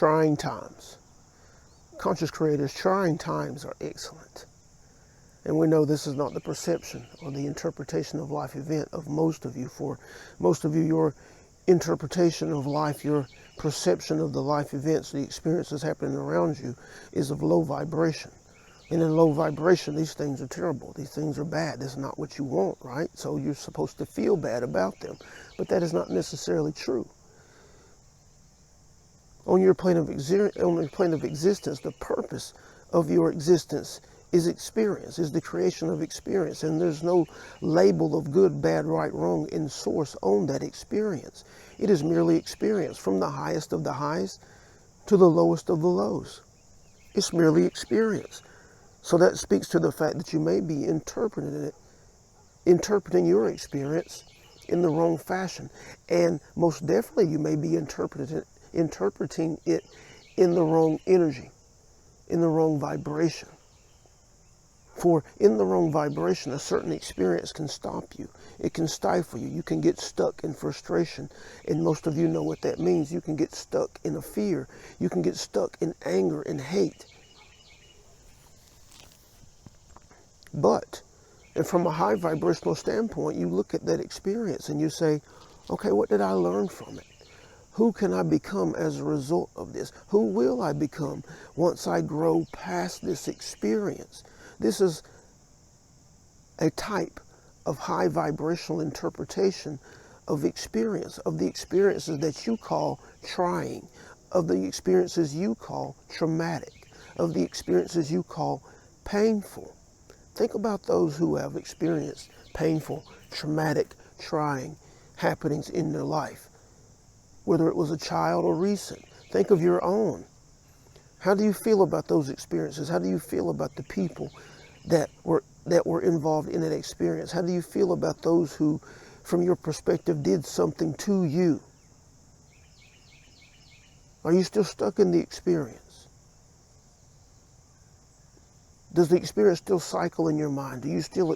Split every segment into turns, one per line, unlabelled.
trying times. Conscious creators, trying times are excellent. And we know this is not the perception or the interpretation of life event of most of you. For most of you, your interpretation of life, your perception of the life events, the experiences happening around you is of low vibration. And in low vibration, these things are terrible. These things are bad. This is not what you want, right? So you're supposed to feel bad about them. But that is not necessarily true. On your plane of existence, the purpose of your existence is experience, is the creation of experience. And there's no label of good, bad, right, wrong in source on that experience. It is merely experience, from the highest of the highs to the lowest of the lows. It's merely experience. So that speaks to the fact that you may be interpreting your experience in the wrong fashion. And most definitely you may be interpreting it in the wrong energy, in the wrong vibration. For in the wrong vibration, a certain experience can stop you. It can stifle you. You can get stuck in frustration. And most of you know what that means. You can get stuck in a fear. You can get stuck in anger and hate. But, and from a high vibrational standpoint, you look at that experience and you say, okay, what did I learn from it? Who can I become as a result of this? Who will I become once I grow past this experience? This is a type of high vibrational interpretation of experience, of the experiences that you call trying, of the experiences you call traumatic, of the experiences you call painful. Think about those who have experienced painful, traumatic, trying happenings in their life, whether it was a child or recent. Think of your own. How do you feel about those experiences? How do you feel about the people that were involved in that experience? How do you feel about those who, from your perspective, did something to you? Are you still stuck in the experience? Does the experience still cycle in your mind? Do you still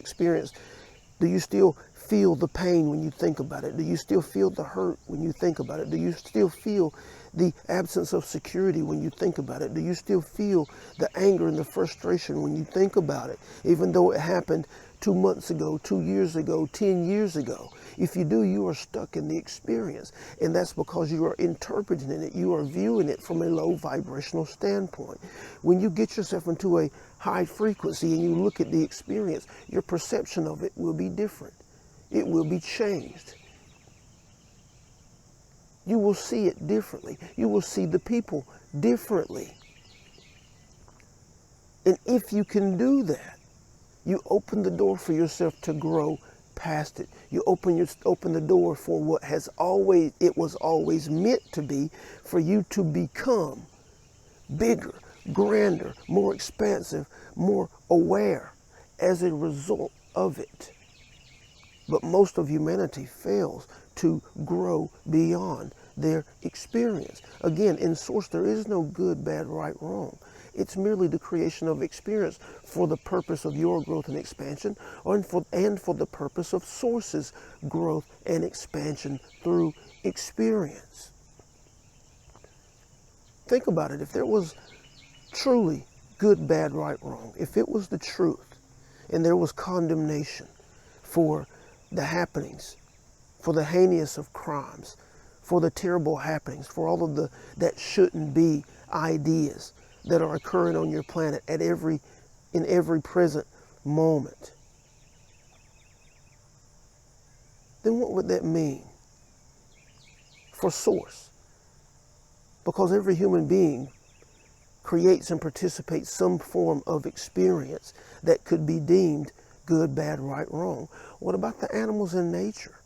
feel the pain when you think about it? Do you still feel the hurt when you think about it? Do you still feel the absence of security when you think about it? Do you still feel the anger and the frustration when you think about it, even though it happened 2 months ago, 2 years ago, 10 years ago? If you do, you are stuck in the experience, and that's because you are interpreting it. You are viewing it from a low vibrational standpoint. When you get yourself into a high frequency and you look at the experience, your perception of it will be different. It will be changed. You will see it differently. You will see the people differently. And if you can do that, you open the door for yourself to grow past it. You open the door for what was always meant to be, for you to become bigger, grander, more expansive, more aware as a result of it. But most of humanity fails to grow beyond their experience. Again, in source, there is no good, bad, right, wrong. It's merely the creation of experience for the purpose of your growth and expansion, and for the purpose of source's growth and expansion through experience. Think about it. If there was truly good, bad, right, wrong, if it was the truth and there was condemnation for the happenings, for the heinous of crimes, for the terrible happenings, for all of that shouldn't be ideas that are occurring on your planet in every present moment, then what would that mean for source? Because every human being creates and participates some form of experience that could be deemed good, bad, right, wrong. What about the animals in nature?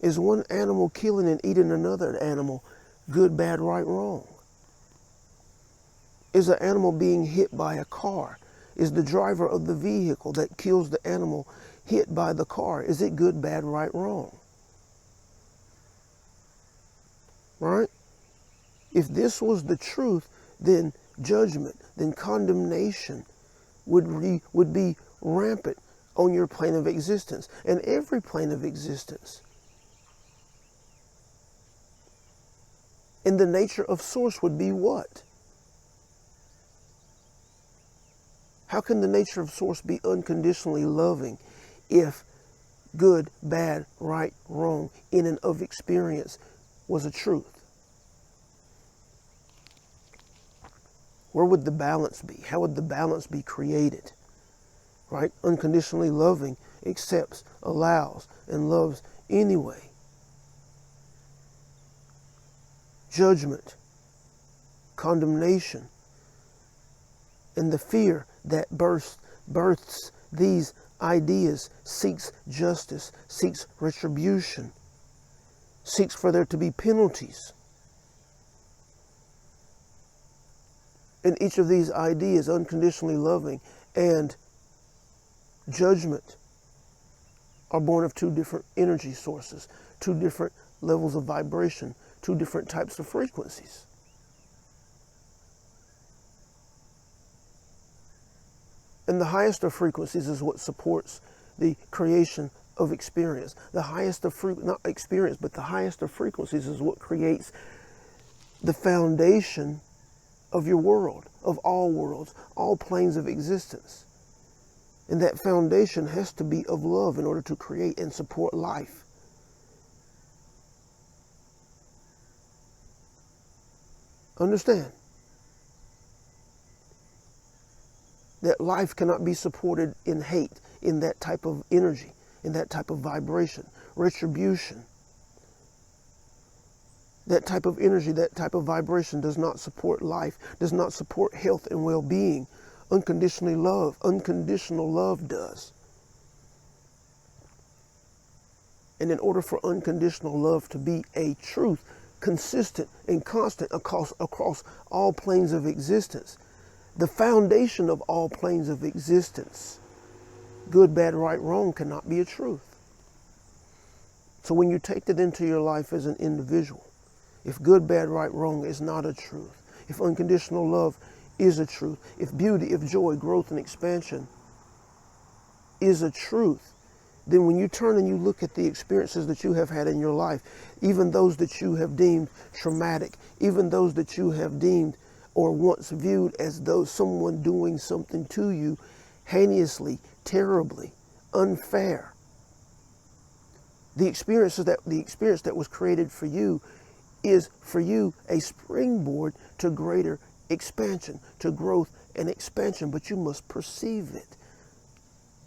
Is one animal killing and eating another animal good, bad, right, wrong? Is an animal being hit by a car? Is the driver of the vehicle that kills the animal hit by the car? Is it good, bad, right, wrong? Right? If this was the truth, then judgment, then condemnation would be rampant on your plane of existence and every plane of existence. And the nature of source would be what? How can the nature of source be unconditionally loving if good, bad, right, wrong, in and of experience was a truth? Where would the balance be? How would the balance be created? Right? Unconditionally loving accepts, allows, and loves anyway. Judgment, condemnation, and the fear that births these ideas seeks justice, seeks retribution, seeks for there to be penalties. And each of these ideas, unconditionally loving and judgment, are born of two different energy sources, two different levels of vibration, two different types of frequencies. And the highest of frequencies is what supports the creation of experience. The highest of not experience, but the highest of frequencies is what creates the foundation of your world, of all worlds, all planes of existence. And that foundation has to be of love in order to create and support life. Understand that life cannot be supported in hate, in that type of energy, in that type of vibration, retribution. That type of energy, that type of vibration does not support life, does not support health and well-being. Unconditional love does. And in order for unconditional love to be a truth, consistent and constant across all planes of existence, the foundation of all planes of existence, good, bad, right, wrong, cannot be a truth. So when you take that into your life as an individual, if good, bad, right, wrong is not a truth, if unconditional love is a truth, if beauty, if joy, growth, and expansion is a truth, then when you turn and you look at the experiences that you have had in your life, even those that you have deemed traumatic, even those that you have deemed or once viewed as though someone doing something to you heinously, terribly, unfair, the experience that was created for you is for you a springboard to greater expansion, to growth and expansion, but you must perceive it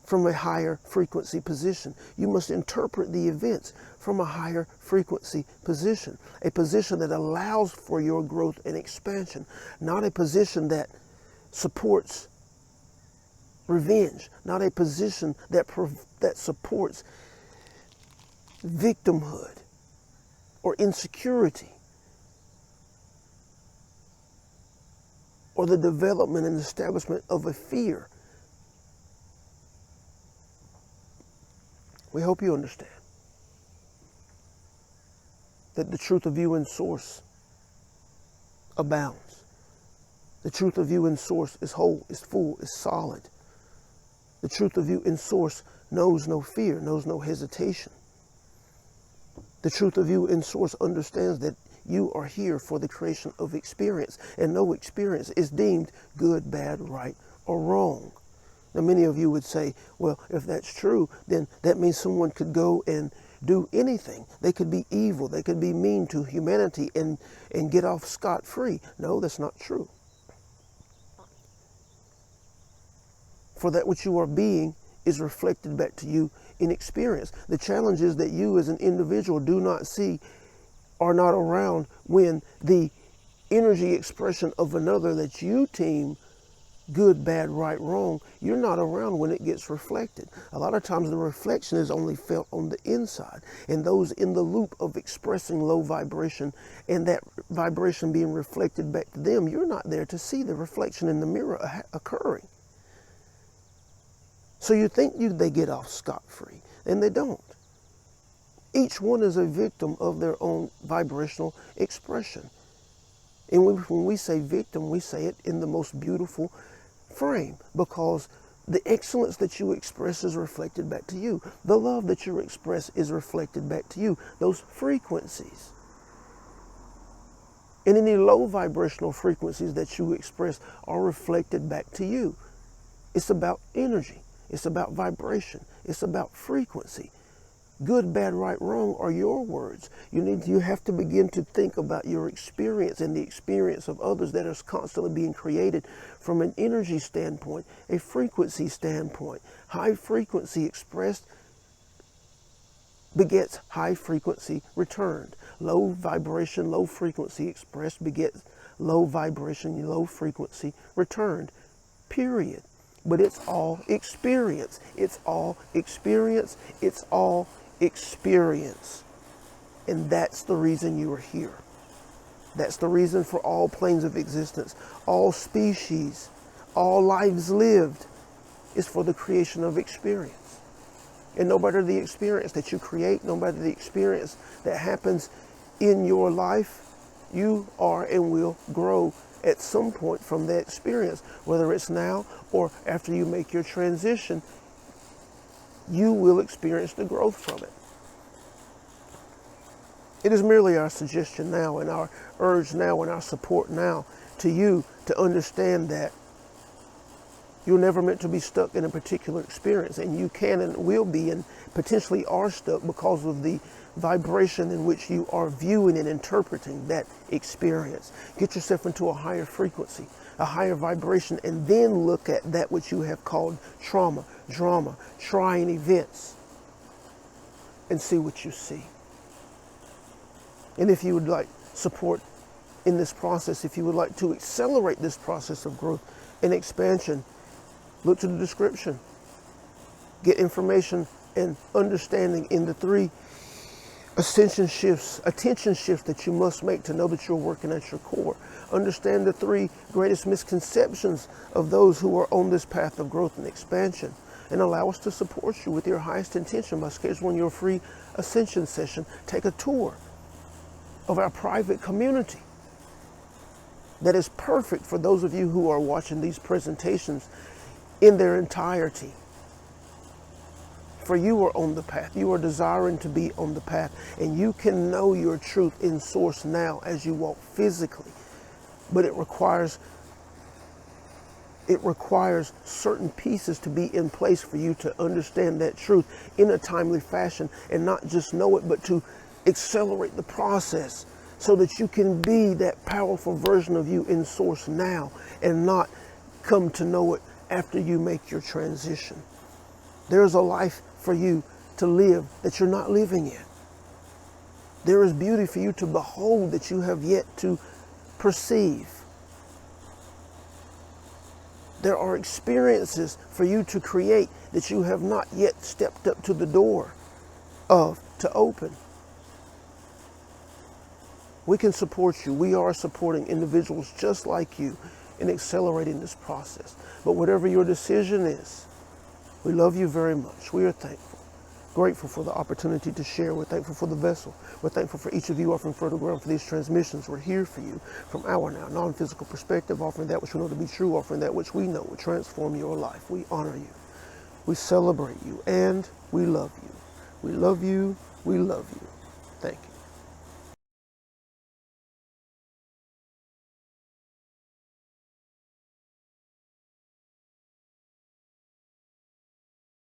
from a higher frequency position. You must interpret the events from a higher frequency position, a position that allows for your growth and expansion, not a position that supports revenge, not a position that supports victimhood or insecurity, or the development and establishment of a fear. We hope you understand that the truth of you in source abounds. The truth of you in source is whole, is full, is solid. The truth of you in source knows no fear, knows no hesitation. The truth of you in source understands that you are here for the creation of experience, and no experience is deemed good, bad, right, or wrong. Now, many of you would say, well, if that's true, then that means someone could go and do anything. They could be evil. They could be mean to humanity and get off scot-free. No, that's not true. For that which you are being is reflected back to you in experience. The challenge is that you as an individual do not see, are not around when the energy expression of another that you deem good, bad, right, wrong, you're not around when it gets reflected. A lot of times the reflection is only felt on the inside, and those in the loop of expressing low vibration and that vibration being reflected back to them, you're not there to see the reflection in the mirror occurring. So you think they get off scot-free, and they don't. Each one is a victim of their own vibrational expression. And when we say victim, we say it in the most beautiful frame, because the excellence that you express is reflected back to you. The love that you express is reflected back to you. Those frequencies. And any low vibrational frequencies that you express are reflected back to you. It's about energy. It's about vibration. It's about frequency. Good, bad, right, wrong are your words. You have to begin to think about your experience and the experience of others that is constantly being created from an energy standpoint, a frequency standpoint. High frequency expressed begets high frequency returned. Low vibration, low frequency expressed begets low vibration, low frequency returned. Period. But it's all experience. It's all experience. It's all experience. And that's the reason you are here. That's the reason for all planes of existence, all species, all lives lived is for the creation of experience. And no matter the experience that you create, no matter the experience that happens in your life, you are and will grow at some point from that experience. Whether it's now or after you make your transition, you will experience the growth from it. It is merely our suggestion now and our urge now and our support now to you to understand that you're never meant to be stuck in a particular experience, and you can and will be and potentially are stuck because of the vibration in which you are viewing and interpreting that experience. Get yourself into a higher frequency, a higher vibration, and then look at that which you have called trauma, drama, trying events, and see what you see. And if you would like support in this process, if you would like to accelerate this process of growth and expansion, look to the description. Get information and understanding in the 3 attention shifts that you must make to know that you're working at your core. Understand the 3 greatest misconceptions of those who are on this path of growth and expansion. And allow us to support you with your highest intention by scheduling your free ascension session. Take a tour of our private community that is perfect for those of you who are watching these presentations in their entirety. For you are on the path. You are desiring to be on the path. And you can know your truth in source now as you walk physically. But it requires certain pieces to be in place for you to understand that truth in a timely fashion, and not just know it, but to accelerate the process so that you can be that powerful version of you in source now and not come to know it after you make your transition. There's a life for you to live that you're not living yet. There is beauty for you to behold that you have yet to perceive. There are experiences for you to create that you have not yet stepped up to the door of to open. We can support you. We are supporting individuals just like you in accelerating this process. But whatever your decision is, we love you very much. We are thankful, grateful for the opportunity to share. We're thankful for the vessel. We're thankful for each of you offering fertile ground for these transmissions. We're here for you from our now non-physical perspective, offering that which we know to be true, offering that which we know will transform your life. We honor you. We celebrate you, and we love you. We love you. We love you. Thank you.